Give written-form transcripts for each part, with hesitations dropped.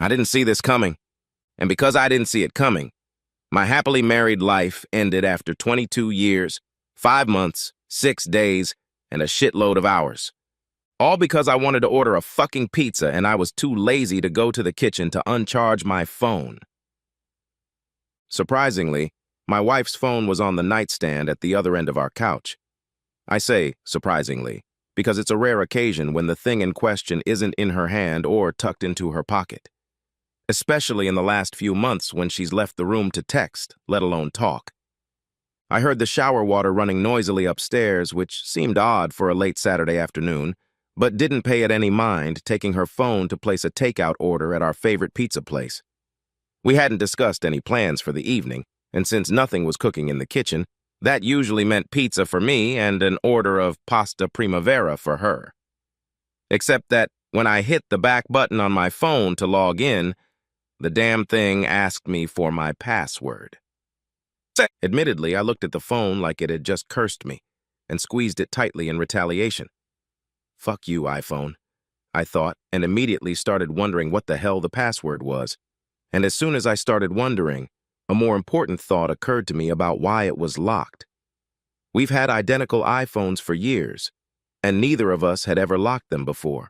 I didn't see this coming, and because I didn't see it coming, my happily married life ended after 22 years, 5 months, 6 days, and a shitload of hours. All because I wanted to order a fucking pizza and I was too lazy to go to the kitchen to uncharge my phone. Surprisingly, my wife's phone was on the nightstand at the other end of our couch. I say surprisingly, because it's a rare occasion when the thing in question isn't in her hand or tucked into her pocket. Especially in the last few months when she's left the room to text, let alone talk. I heard the shower water running noisily upstairs, which seemed odd for a late Saturday afternoon, but didn't pay it any mind, taking her phone to place a takeout order at our favorite pizza place. We hadn't discussed any plans for the evening, and since nothing was cooking in the kitchen, that usually meant pizza for me and an order of pasta primavera for her. Except that when I hit the back button on my phone to log in, the damn thing asked me for my password. Admittedly, I looked at the phone like it had just cursed me and squeezed it tightly in retaliation. Fuck you, iPhone, I thought, and immediately started wondering what the hell the password was. And as soon as I started wondering, a more important thought occurred to me about why it was locked. We've had identical iPhones for years, and neither of us had ever locked them before.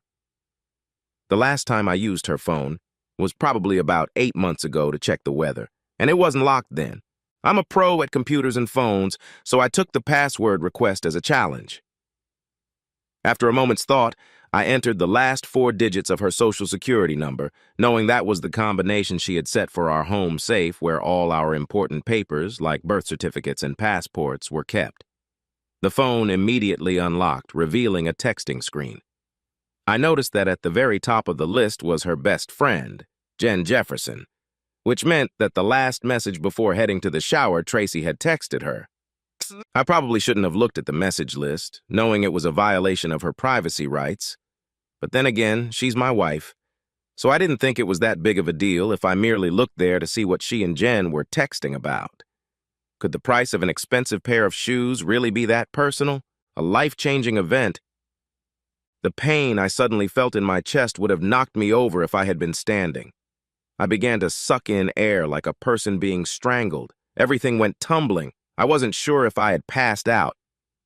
The last time I used her phone was probably about 8 months ago to check the weather, and it wasn't locked then. I'm a pro at computers and phones, so I took the password request as a challenge. After a moment's thought, I entered the last 4 digits of her social security number, knowing that was the combination she had set for our home safe where all our important papers, like birth certificates and passports, were kept. The phone immediately unlocked, revealing a texting screen. I noticed that at the very top of the list was her best friend, Jen Jefferson, which meant that the last message before heading to the shower Tracy had texted her. I probably shouldn't have looked at the message list, knowing it was a violation of her privacy rights. But then again, she's my wife, so I didn't think it was that big of a deal if I merely looked there to see what she and Jen were texting about. Could the price of an expensive pair of shoes really be that personal? A life-changing event? The pain I suddenly felt in my chest would have knocked me over if I had been standing. I began to suck in air like a person being strangled. Everything went tumbling. I wasn't sure if I had passed out,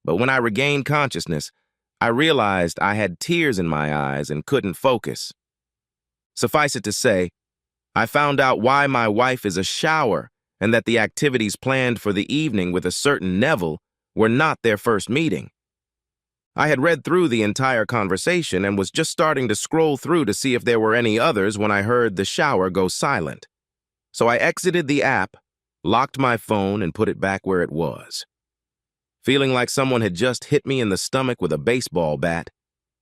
but when I regained consciousness, I realized I had tears in my eyes and couldn't focus. Suffice it to say, I found out why my wife is a shower and that the activities planned for the evening with a certain Neville were not their first meeting. I had read through the entire conversation and was just starting to scroll through to see if there were any others when I heard the shower go silent. So I exited the app, locked my phone, and put it back where it was. Feeling like someone had just hit me in the stomach with a baseball bat,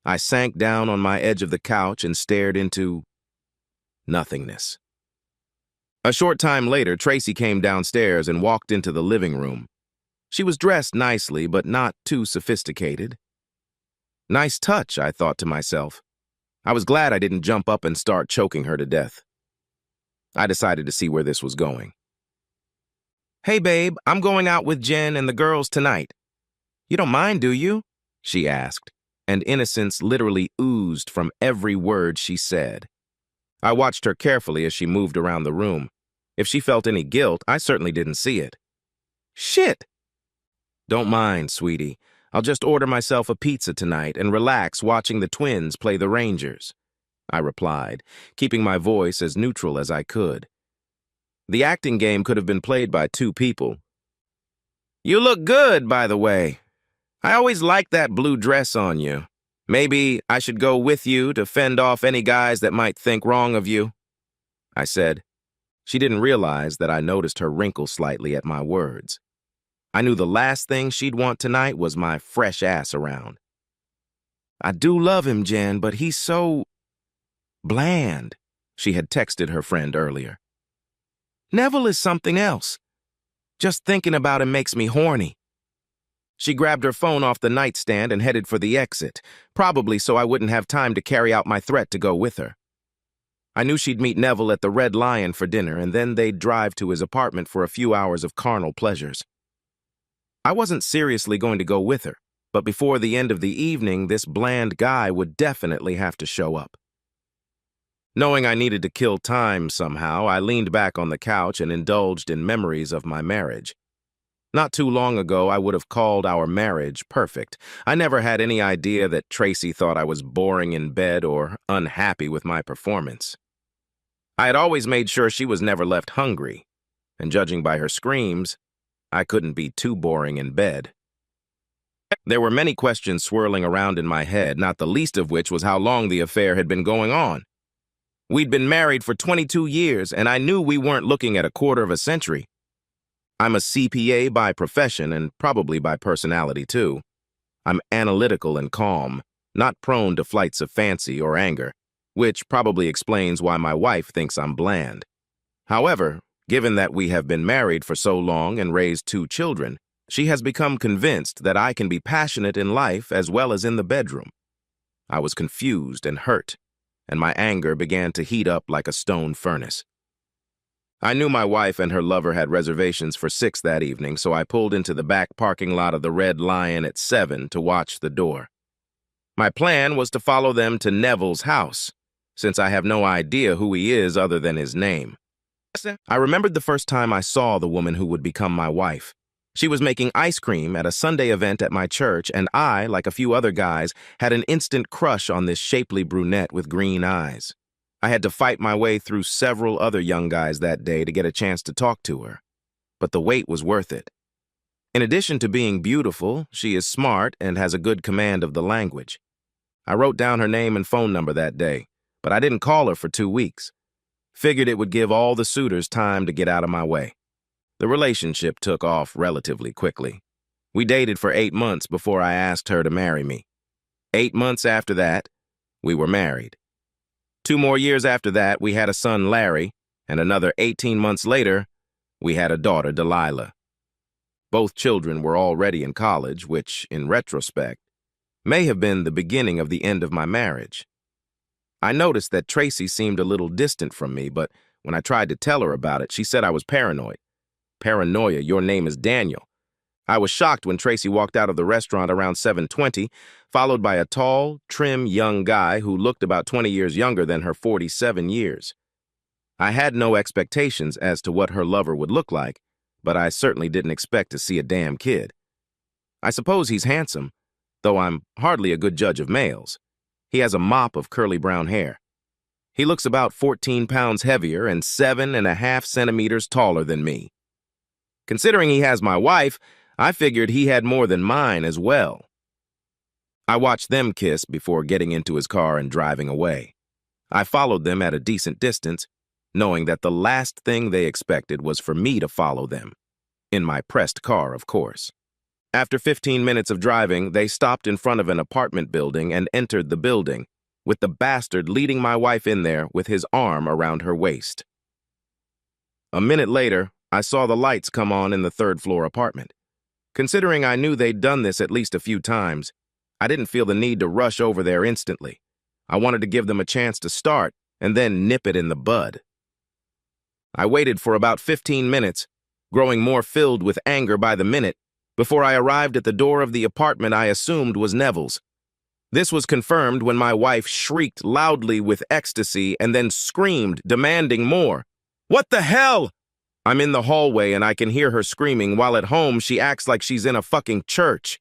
I sank down on my edge of the couch and stared into nothingness. A short time later, Tracy came downstairs and walked into the living room. She was dressed nicely, but not too sophisticated. Nice touch, I thought to myself. I was glad I didn't jump up and start choking her to death. I decided to see where this was going. "Hey, babe, I'm going out with Jen and the girls tonight. You don't mind, do you?" she asked, and innocence literally oozed from every word she said. I watched her carefully as she moved around the room. If she felt any guilt, I certainly didn't see it. "Shit!" "Don't mind, sweetie. I'll just order myself a pizza tonight and relax watching the Twins play the Rangers," I replied, keeping my voice as neutral as I could. The acting game could have been played by 2 people. "You look good, by the way. I always liked that blue dress on you. Maybe I should go with you to fend off any guys that might think wrong of you," I said. She didn't realize that I noticed her wrinkle slightly at my words. I knew the last thing she'd want tonight was my fresh ass around. "I do love him, Jen, but he's so bland," she had texted her friend earlier. "Neville is something else. Just thinking about him makes me horny." She grabbed her phone off the nightstand and headed for the exit, probably so I wouldn't have time to carry out my threat to go with her. I knew she'd meet Neville at the Red Lion for dinner, and then they'd drive to his apartment for a few hours of carnal pleasures. I wasn't seriously going to go with her, but before the end of the evening, this bland guy would definitely have to show up. Knowing I needed to kill time somehow, I leaned back on the couch and indulged in memories of my marriage. Not too long ago, I would have called our marriage perfect. I never had any idea that Tracy thought I was boring in bed or unhappy with my performance. I had always made sure she was never left hungry, and judging by her screams, I couldn't be too boring in bed. There were many questions swirling around in my head, not the least of which was how long the affair had been going on. We'd been married for 22 years, and I knew we weren't looking at a quarter of a century. I'm a CPA by profession and probably by personality, too. I'm analytical and calm, not prone to flights of fancy or anger, which probably explains why my wife thinks I'm bland. However, given that we have been married for so long and raised 2 children, she has become convinced that I can be passionate in life as well as in the bedroom. I was confused and hurt, and my anger began to heat up like a stone furnace. I knew my wife and her lover had reservations for 6 that evening, so I pulled into the back parking lot of the Red Lion at 7 to watch the door. My plan was to follow them to Neville's house, since I have no idea who he is other than his name. I remembered the first time I saw the woman who would become my wife. She was making ice cream at a Sunday event at my church, and I, like a few other guys, had an instant crush on this shapely brunette with green eyes. I had to fight my way through several other young guys that day to get a chance to talk to her, but the wait was worth it. In addition to being beautiful, she is smart and has a good command of the language. I wrote down her name and phone number that day, but I didn't call her for 2 weeks. Figured it would give all the suitors time to get out of my way. The relationship took off relatively quickly. We dated for 8 months before I asked her to marry me. 8 months after that, we were married. 2 more years after that, we had a son, Larry, and another 18 months later, we had a daughter, Delilah. Both children were already in college, which, in retrospect, may have been the beginning of the end of my marriage. I noticed that Tracy seemed a little distant from me, but when I tried to tell her about it, she said I was paranoid. Paranoia, your name is Daniel. I was shocked when Tracy walked out of the restaurant around 7:20, followed by a tall, trim young guy who looked about 20 years younger than her 47 years. I had no expectations as to what her lover would look like, but I certainly didn't expect to see a damn kid. I suppose he's handsome, though I'm hardly a good judge of males. He has a mop of curly brown hair. He looks about 14 pounds heavier and 7.5 centimeters taller than me. Considering he has my wife, I figured he had more than mine as well. I watched them kiss before getting into his car and driving away. I followed them at a decent distance, knowing that the last thing they expected was for me to follow them. In my pressed car, of course. After 15 minutes of driving, they stopped in front of an apartment building and entered the building, with the bastard leading my wife in there with his arm around her waist. A minute later, I saw the lights come on in the 3rd-floor apartment. Considering I knew they'd done this at least a few times, I didn't feel the need to rush over there instantly. I wanted to give them a chance to start and then nip it in the bud. I waited for about 15 minutes, growing more filled with anger by the minute, before I arrived at the door of the apartment I assumed was Neville's. This was confirmed when my wife shrieked loudly with ecstasy and then screamed, demanding more. "What the hell?" I'm in the hallway and I can hear her screaming while at home she acts like she's in a fucking church.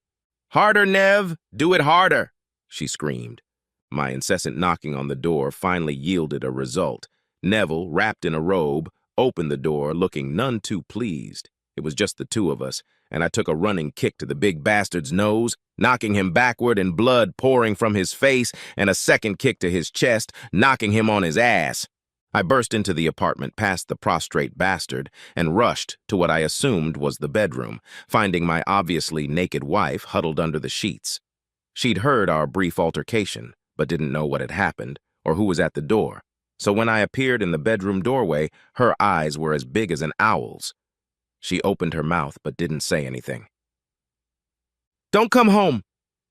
"Harder, Nev! Do it harder!" she screamed. My incessant knocking on the door finally yielded a result. Neville, wrapped in a robe, opened the door looking none too pleased. It was just the 2 of us, and I took a running kick to the big bastard's nose, knocking him backward and blood pouring from his face, and a second kick to his chest, knocking him on his ass. I burst into the apartment past the prostrate bastard and rushed to what I assumed was the bedroom, finding my obviously naked wife huddled under the sheets. She'd heard our brief altercation, but didn't know what had happened or who was at the door. So when I appeared in the bedroom doorway, her eyes were as big as an owl's. She opened her mouth but didn't say anything. "Don't come home!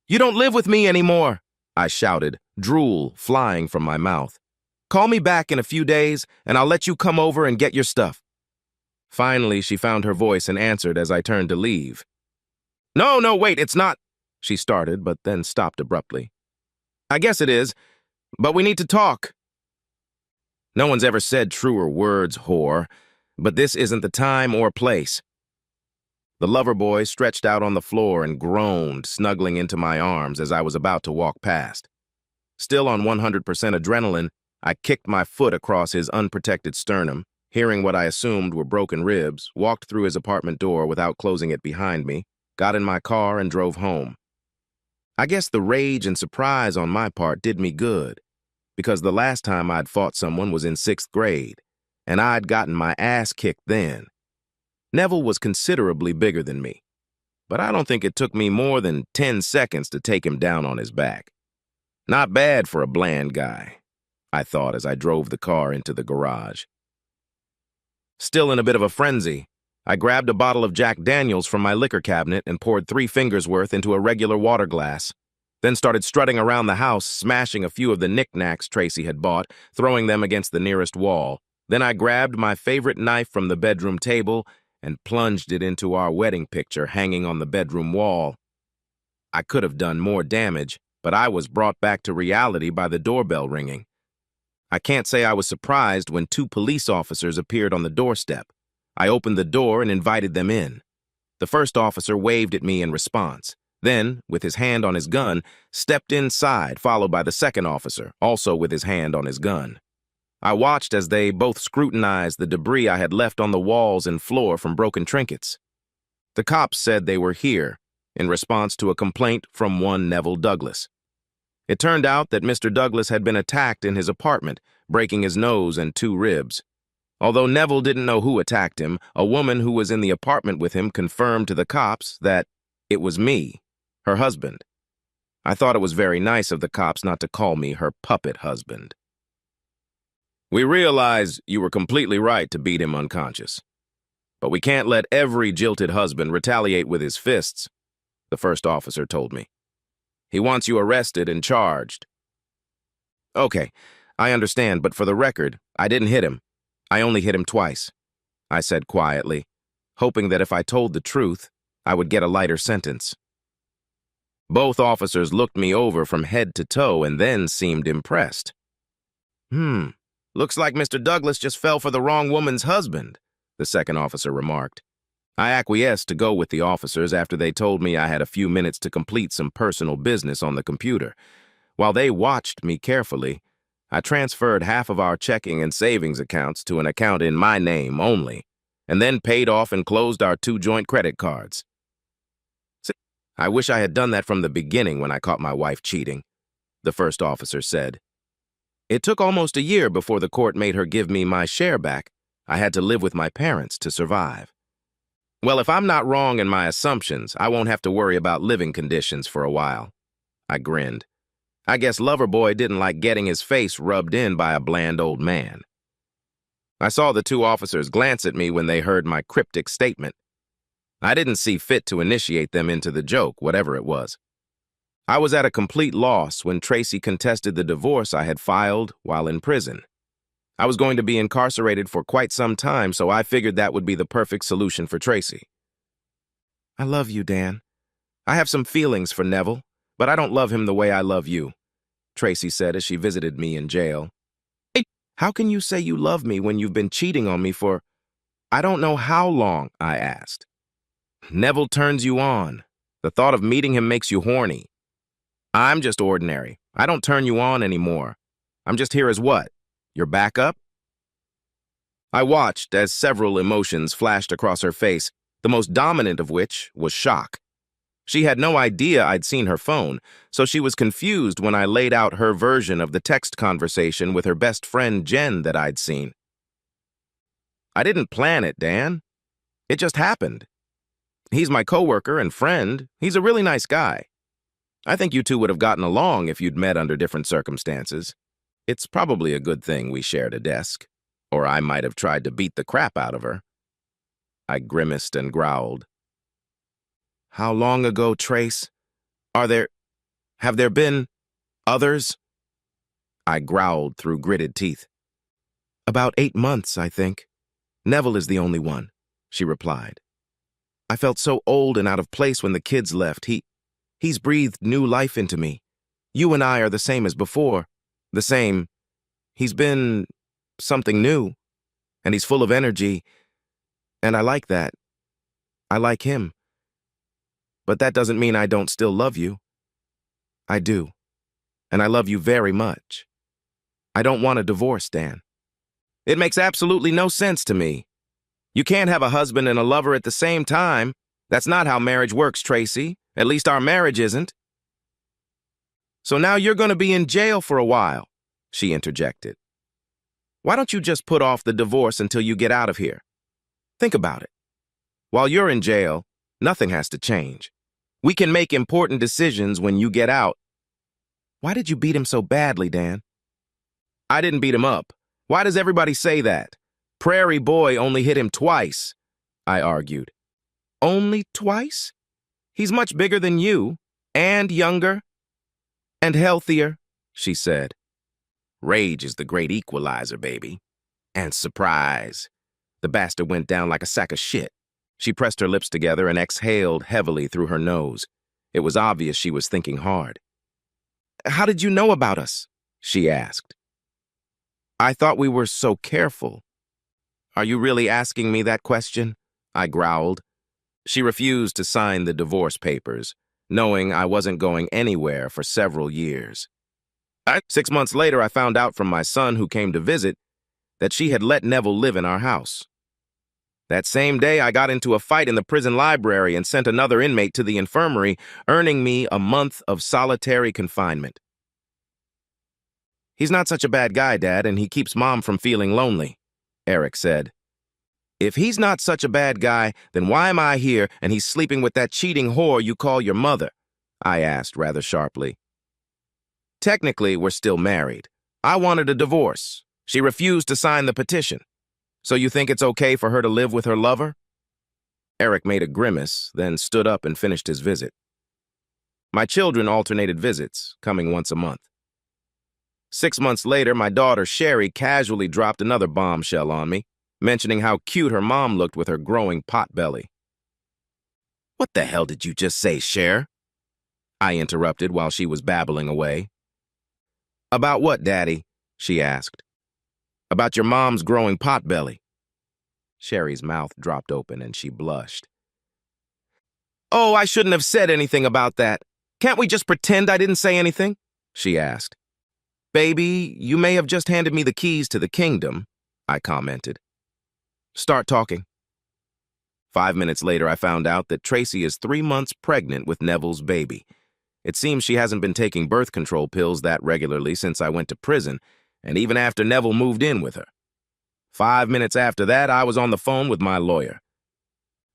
You don't live with me anymore!" I shouted, drool flying from my mouth. "Call me back in a few days, and I'll let you come over and get your stuff." Finally, she found her voice and answered as I turned to leave. No, wait, it's not," she started, but then stopped abruptly. "I guess it is, but we need to talk." No one's ever said truer words, whore, but this isn't the time or place. The lover boy stretched out on the floor and groaned, snuggling into my arms as I was about to walk past. Still on 100% adrenaline, I kicked my foot across his unprotected sternum, hearing what I assumed were broken ribs, walked through his apartment door without closing it behind me, got in my car and drove home. I guess the rage and surprise on my part did me good, because the last time I'd fought someone was in 6th grade, and I'd gotten my ass kicked then. Neville was considerably bigger than me, but I don't think it took me more than 10 seconds to take him down on his back. Not bad for a bland guy, I thought as I drove the car into the garage. Still in a bit of a frenzy, I grabbed a bottle of Jack Daniels from my liquor cabinet and poured 3 fingers worth into a regular water glass, then started strutting around the house, smashing a few of the knickknacks Tracy had bought, throwing them against the nearest wall. Then I grabbed my favorite knife from the bedroom table and plunged it into our wedding picture hanging on the bedroom wall. I could have done more damage, but I was brought back to reality by the doorbell ringing. I can't say I was surprised when 2 police officers appeared on the doorstep. I opened the door and invited them in. The first officer waved at me in response, then, with his hand on his gun, stepped inside, followed by the second officer, also with his hand on his gun. I watched as they both scrutinized the debris I had left on the walls and floor from broken trinkets. The cops said they were here in response to a complaint from one Neville Douglas. It turned out that Mr. Douglas had been attacked in his apartment, breaking his nose and 2 ribs. Although Neville didn't know who attacked him, a woman who was in the apartment with him confirmed to the cops that it was me, her husband. I thought it was very nice of the cops not to call me her puppet husband. We realize you were completely right to beat him unconscious. But we can't let every jilted husband retaliate with his fists, the first officer told me. He wants you arrested and charged. Okay, I understand, but for the record, I didn't hit him. I only hit him twice, I said quietly, hoping that if I told the truth, I would get a lighter sentence. Both officers looked me over from head to toe and then seemed impressed. Looks like Mr. Douglas just fell for the wrong woman's husband, the second officer remarked. I acquiesced to go with the officers after they told me I had a few minutes to complete some personal business on the computer. While they watched me carefully, I transferred half of our checking and savings accounts to an account in my name only, and then paid off and closed our 2 joint credit cards. I wish I had done that from the beginning when I caught my wife cheating, the first officer said. It took almost a year before the court made her give me my share back. I had to live with my parents to survive. Well, if I'm not wrong in my assumptions, I won't have to worry about living conditions for a while. I grinned. I guess Loverboy didn't like getting his face rubbed in by a bland old man. I saw the 2 officers glance at me when they heard my cryptic statement. I didn't see fit to initiate them into the joke, whatever it was. I was at a complete loss when Tracy contested the divorce I had filed while in prison. I was going to be incarcerated for quite some time, so I figured that would be the perfect solution for Tracy. I love you, Dan. I have some feelings for Neville, but I don't love him the way I love you, Tracy said as she visited me in jail. Hey, how can you say you love me when you've been cheating on me for, I don't know how long, I asked. Neville turns you on. The thought of meeting him makes you horny. I'm just ordinary. I don't turn you on anymore. I'm just here as what? Your backup? I watched as several emotions flashed across her face, the most dominant of which was shock. She had no idea I'd seen her phone, so she was confused when I laid out her version of the text conversation with her best friend Jen that I'd seen. I didn't plan it, Dan. It just happened. He's my coworker and friend. He's a really nice guy. I think you 2 would have gotten along if you'd met under different circumstances. It's probably a good thing we shared a desk, or I might have tried to beat the crap out of her. I grimaced and growled. How long ago, Trace? Have there been others? I growled through gritted teeth. About 8 months, I think. Neville is the only one, she replied. I felt so old and out of place when the kids left. He's breathed new life into me. You and I are the same as before. The same. He's been something new, and he's full of energy, and I like that. I like him. But that doesn't mean I don't still love you. I do, and I love you very much. I don't want a divorce, Dan. It makes absolutely no sense to me. You can't have a husband and a lover at the same time. That's not how marriage works, Tracy. At least our marriage isn't. So now you're going to be in jail for a while, she interjected. Why don't you just put off the divorce until you get out of here? Think about it. While you're in jail, nothing has to change. We can make important decisions when you get out. Why did you beat him so badly, Dan? I didn't beat him up. Why does everybody say that? Prairie Boy only hit him twice, I argued. Only twice? He's much bigger than you, and younger, and healthier, she said. Rage is the great equalizer, baby. And surprise. The bastard went down like a sack of shit. She pressed her lips together and exhaled heavily through her nose. It was obvious she was thinking hard. How did you know about us? She asked. I thought we were so careful. Are you really asking me that question? I growled. She refused to sign the divorce papers, knowing I wasn't going anywhere for several years. 6 months later, I found out from my son who came to visit that she had let Neville live in our house. That same day, I got into a fight in the prison library and sent another inmate to the infirmary, earning me a month of solitary confinement. He's not such a bad guy, Dad, and he keeps Mom from feeling lonely, Eric said. If he's not such a bad guy, then why am I here and he's sleeping with that cheating whore you call your mother? I asked rather sharply. Technically, we're still married. I wanted a divorce. She refused to sign the petition. So you think it's okay for her to live with her lover? Eric made a grimace, then stood up and finished his visit. My children alternated visits, coming once a month. 6 months later, my daughter Sherry casually dropped another bombshell on me, mentioning how cute her mom looked with her growing pot belly. What the hell did you just say, Cher? I interrupted while she was babbling away. About what, Daddy? She asked. About your mom's growing pot belly. Sherry's mouth dropped open and she blushed. Oh, I shouldn't have said anything about that. Can't we just pretend I didn't say anything? She asked. Baby, you may have just handed me the keys to the kingdom, I commented. Start talking. 5 minutes later, I found out that Tracy is 3 months pregnant with Neville's baby. It seems she hasn't been taking birth control pills that regularly since I went to prison, and even after Neville moved in with her. 5 minutes after that, I was on the phone with my lawyer.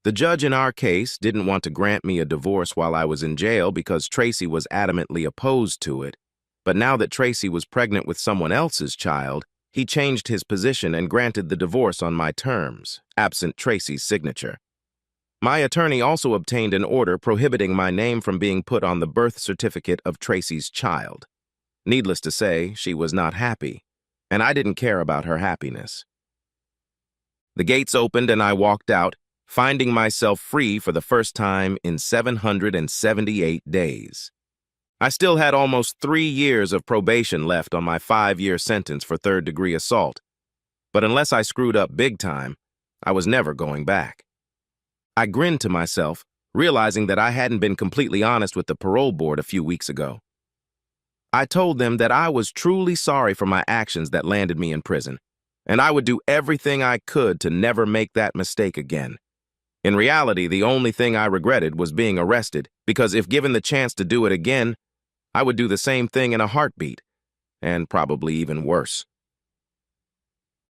The judge in our case didn't want to grant me a divorce while I was in jail because Tracy was adamantly opposed to it. But now that Tracy was pregnant with someone else's child, he changed his position and granted the divorce on my terms, absent Tracy's signature. My attorney also obtained an order prohibiting my name from being put on the birth certificate of Tracy's child. Needless to say, she was not happy, and I didn't care about her happiness. The gates opened and I walked out, finding myself free for the first time in 778 days. I still had almost 3 years of probation left on my 5-year sentence for third-degree assault, but unless I screwed up big time, I was never going back. I grinned to myself, realizing that I hadn't been completely honest with the parole board a few weeks ago. I told them that I was truly sorry for my actions that landed me in prison, and I would do everything I could to never make that mistake again. In reality, the only thing I regretted was being arrested, because if given the chance to do it again, I would do the same thing in a heartbeat, and probably even worse.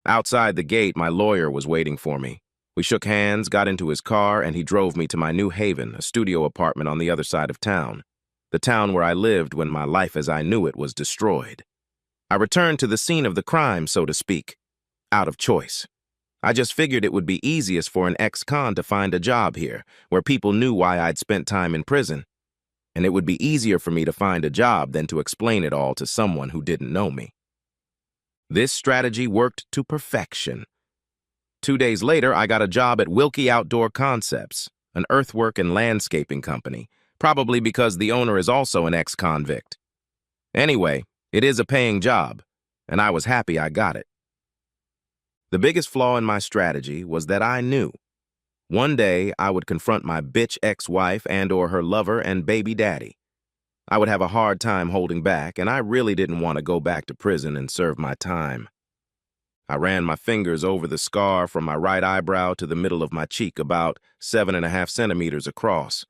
Outside the gate, my lawyer was waiting for me. We shook hands, got into his car, and he drove me to my new haven, a studio apartment on the other side of town, the town where I lived when my life as I knew it was destroyed. I returned to the scene of the crime, so to speak, out of choice. I just figured it would be easiest for an ex-con to find a job here, where people knew why I'd spent time in prison. And it would be easier for me to find a job than to explain it all to someone who didn't know me. This strategy worked to perfection. 2 days later, I got a job at Wilkie Outdoor Concepts, an earthwork and landscaping company, probably because the owner is also an ex-convict. Anyway, it is a paying job, and I was happy I got it. The biggest flaw in my strategy was that I knew one day I would confront my bitch ex-wife and/or her lover and baby daddy. I would have a hard time holding back, and I really didn't want to go back to prison and serve my time. I ran my fingers over the scar from my right eyebrow to the middle of my cheek, about 7.5 centimeters across.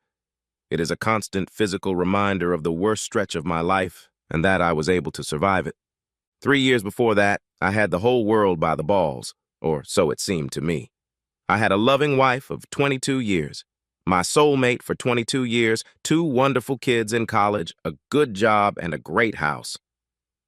It is a constant physical reminder of the worst stretch of my life, and that I was able to survive it. 3 years before that, I had the whole world by the balls, or so it seemed to me. I had a loving wife of 22 years, my soulmate for 22 years, 2 wonderful kids in college, a good job, and a great house.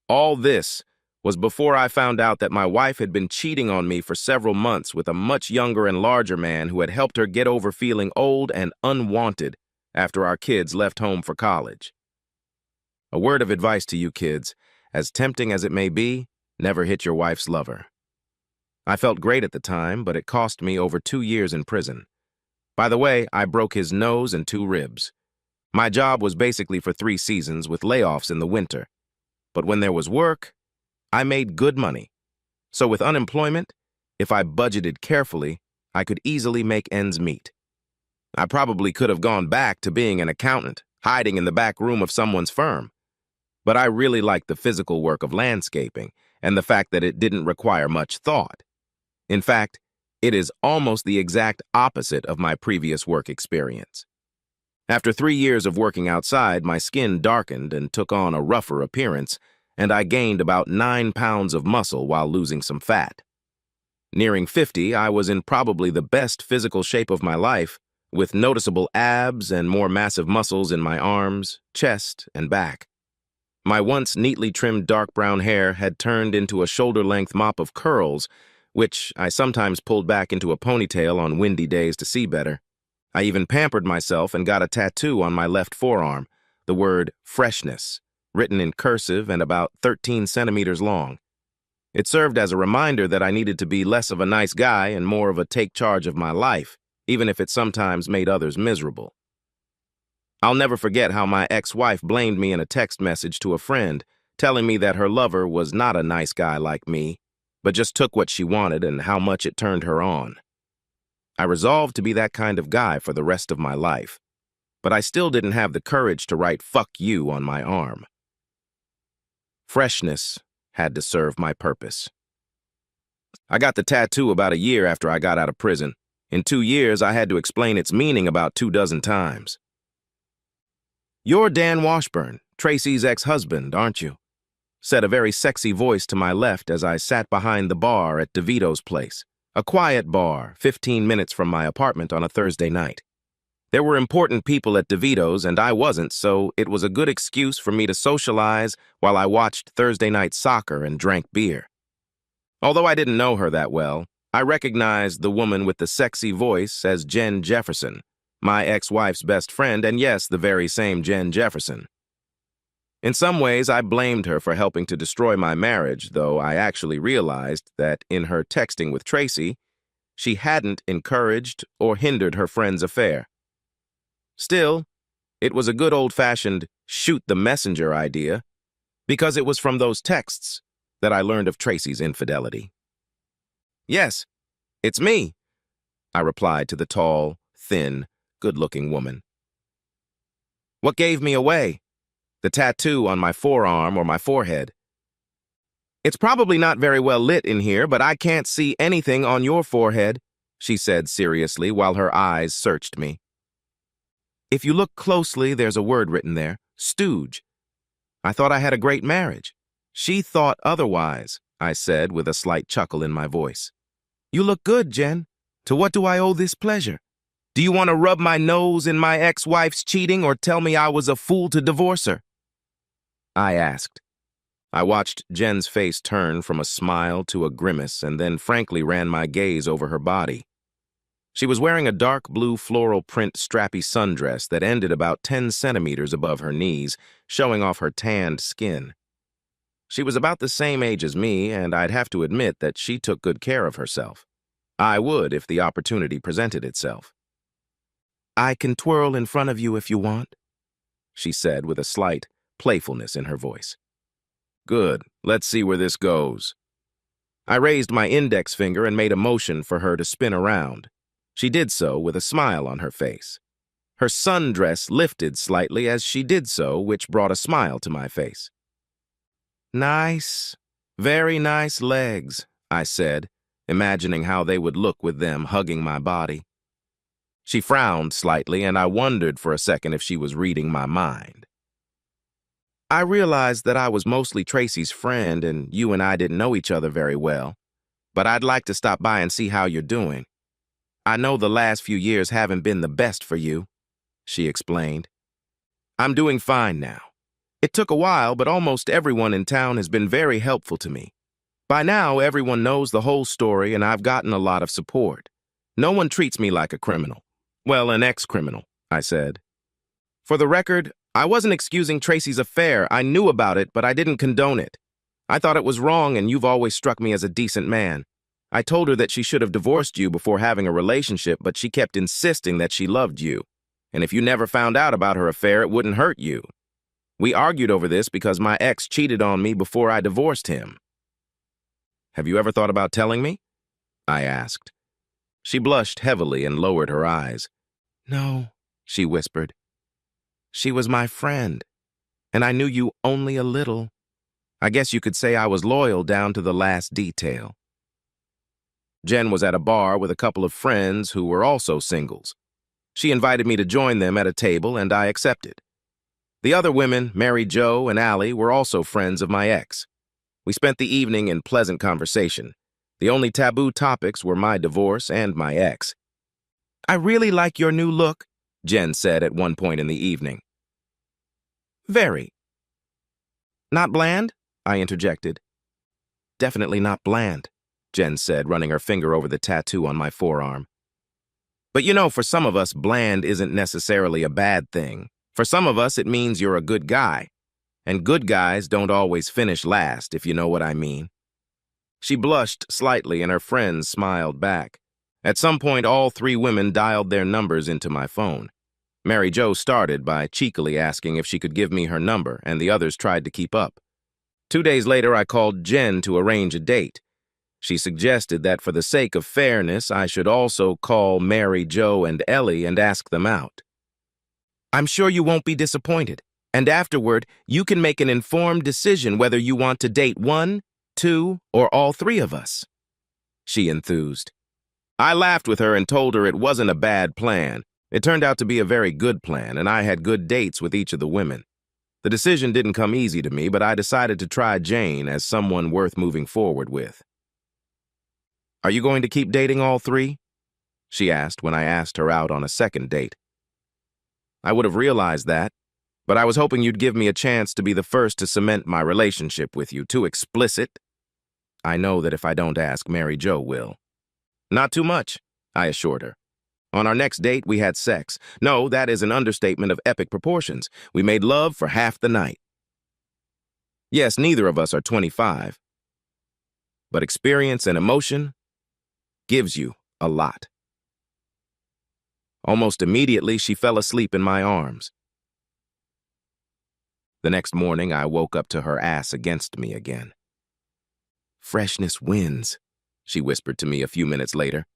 All this was before I found out that my wife had been cheating on me for several months with a much younger and larger man who had helped her get over feeling old and unwanted after our kids left home for college. A word of advice to you kids, as tempting as it may be, never hit your wife's lover. I felt great at the time, but it cost me over 2 years in prison. By the way, I broke his nose and 2 ribs. My job was basically for 3 seasons with layoffs in the winter. But when there was work, I made good money. So with unemployment, if I budgeted carefully, I could easily make ends meet. I probably could have gone back to being an accountant, hiding in the back room of someone's firm. But I really liked the physical work of landscaping and the fact that it didn't require much thought. In fact, it is almost the exact opposite of my previous work experience. After 3 years of working outside, my skin darkened and took on a rougher appearance, and I gained about 9 pounds of muscle while losing some fat. Nearing 50, I was in probably the best physical shape of my life, with noticeable abs and more massive muscles in my arms, chest, and back. My once neatly trimmed dark brown hair had turned into a shoulder-length mop of curls, which I sometimes pulled back into a ponytail on windy days to see better. I even pampered myself and got a tattoo on my left forearm, the word freshness, written in cursive and about 13 centimeters long. It served as a reminder that I needed to be less of a nice guy and more of a take charge of my life, even if it sometimes made others miserable. I'll never forget how my ex-wife blamed me in a text message to a friend, telling me that her lover was not a nice guy like me, but just took what she wanted and how much it turned her on. I resolved to be that kind of guy for the rest of my life, but I still didn't have the courage to write "fuck you" on my arm. Freshness had to serve my purpose. I got the tattoo about a year after I got out of prison. In 2 years, I had to explain its meaning about 24 times. "You're Dan Washburn, Tracy's ex-husband, aren't you?" said a very sexy voice to my left as I sat behind the bar at DeVito's place, a quiet bar 15 minutes from my apartment on a Thursday night. There were important people at DeVito's and I wasn't, so it was a good excuse for me to socialize while I watched Thursday night soccer and drank beer. Although I didn't know her that well, I recognized the woman with the sexy voice as Jen Jefferson, my ex-wife's best friend, and yes, the very same Jen Jefferson. In some ways, I blamed her for helping to destroy my marriage, though I actually realized that in her texting with Tracy, she hadn't encouraged or hindered her friend's affair. Still, it was a good old-fashioned shoot the messenger idea, because it was from those texts that I learned of Tracy's infidelity. "Yes, it's me," I replied to the tall, thin, good-looking woman. "What gave me away? The tattoo on my forearm or my forehead?" "It's probably not very well lit in here, but I can't see anything on your forehead," she said seriously while her eyes searched me. "If you look closely, there's a word written there, stooge. I thought I had a great marriage." "She thought otherwise," I said with a slight chuckle in my voice. "You look good, Jen. To what do I owe this pleasure? Do you want to rub my nose in my ex-wife's cheating or tell me I was a fool to divorce her?" I asked. I watched Jen's face turn from a smile to a grimace and then frankly ran my gaze over her body. She was wearing a dark blue floral print strappy sundress that ended about 10 centimeters above her knees, showing off her tanned skin. She was about the same age as me, and I'd have to admit that she took good care of herself. I would if the opportunity presented itself. "I can twirl in front of you if you want," she said with a slight playfulness in her voice. "Good. Let's see where this goes." I raised my index finger and made a motion for her to spin around. She did so with a smile on her face. Her sundress lifted slightly as she did so, which brought a smile to my face. "Nice, very nice legs," I said, imagining how they would look with them hugging my body. She frowned slightly, and I wondered for a second if she was reading my mind. "I realized that I was mostly Tracy's friend and you and I didn't know each other very well, but I'd like to stop by and see how you're doing. I know the last few years haven't been the best for you," she explained. "I'm doing fine now. It took a while, but almost everyone in town has been very helpful to me. By now, everyone knows the whole story, and I've gotten a lot of support. No one treats me like a criminal. Well, an ex-criminal," I said. "For the record, I wasn't excusing Tracy's affair. I knew about it, but I didn't condone it. I thought it was wrong, and you've always struck me as a decent man. I told her that she should have divorced you before having a relationship, but she kept insisting that she loved you. And if you never found out about her affair, it wouldn't hurt you. We argued over this because my ex cheated on me before I divorced him." "Have you ever thought about telling me?" I asked. She blushed heavily and lowered her eyes. "No," she whispered. "She was my friend, and I knew you only a little. I guess you could say I was loyal down to the last detail." Jen was at a bar with a couple of friends who were also singles. She invited me to join them at a table, and I accepted. The other women, Mary Jo and Allie, were also friends of my ex. We spent the evening in pleasant conversation. The only taboo topics were my divorce and my ex. "I really like your new look," Jen said at one point in the evening. "Very." "Not bland?" I interjected. "Definitely not bland," Jen said, running her finger over the tattoo on my forearm. "But you know, for some of us, bland isn't necessarily a bad thing. For some of us, it means you're a good guy. And good guys don't always finish last, if you know what I mean." She blushed slightly, and her friends smiled back. At some point, all three women dialed their numbers into my phone. Mary Jo started by cheekily asking if she could give me her number, and the others tried to keep up. 2 days later, I called Jen to arrange a date. She suggested that for the sake of fairness, I should also call Mary Jo and Ellie and ask them out. "I'm sure you won't be disappointed, and afterward, you can make an informed decision whether you want to date one, two, or all three of us," she enthused. I laughed with her and told her it wasn't a bad plan. It turned out to be a very good plan, and I had good dates with each of the women. The decision didn't come easy to me, but I decided to try Jane as someone worth moving forward with. "Are you going to keep dating all three?" she asked when I asked her out on a second date. "I would have realized that, but I was hoping you'd give me a chance to be the first to cement my relationship with you. Too explicit?" "I know that if I don't ask, Mary Jo will." "Not too much," I assured her. "On our next date, we had sex. No, that is an understatement of epic proportions. We made love for half the night. Yes, neither of us are 25, but experience and emotion gives you a lot." Almost immediately, she fell asleep in my arms. The next morning, I woke up to her ass against me again. "Freshness wins," she whispered to me a few minutes later.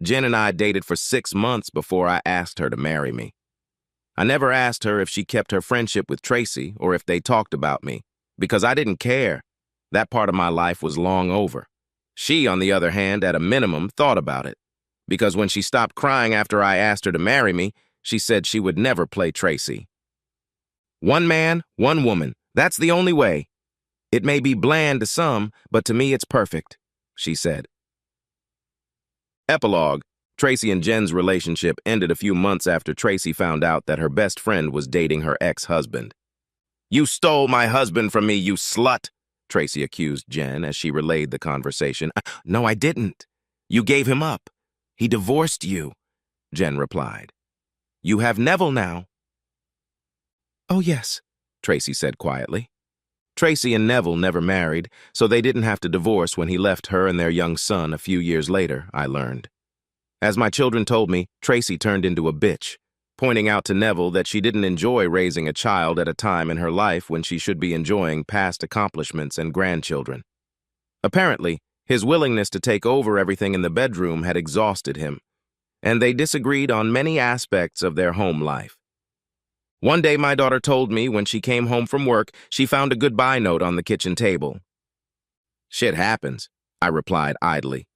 "Jen and I dated for 6 months before I asked her to marry me. I never asked her if she kept her friendship with Tracy or if they talked about me, because I didn't care. That part of my life was long over. She, on the other hand, at a minimum, thought about it, because when she stopped crying after I asked her to marry me, she said she would never play Tracy. One man, one woman. That's the only way. It may be bland to some, but to me it's perfect," she said. Epilogue. Tracy and Jen's relationship ended a few months after Tracy found out that her best friend was dating her ex-husband. "You stole my husband from me, you slut," Tracy accused Jen as she relayed the conversation. "No, I didn't. You gave him up. He divorced you," Jen replied. "You have Neville now." "Oh, yes," Tracy said quietly. Tracy and Neville never married, so they didn't have to divorce when he left her and their young son a few years later, I learned. As my children told me, Tracy turned into a bitch, pointing out to Neville that she didn't enjoy raising a child at a time in her life when she should be enjoying past accomplishments and grandchildren. Apparently, His willingness to take over everything in the bedroom had exhausted him, and they disagreed on many aspects of their home life. One day, my daughter told me when she came home from work, she found a goodbye note on the kitchen table. "Shit happens," I replied idly.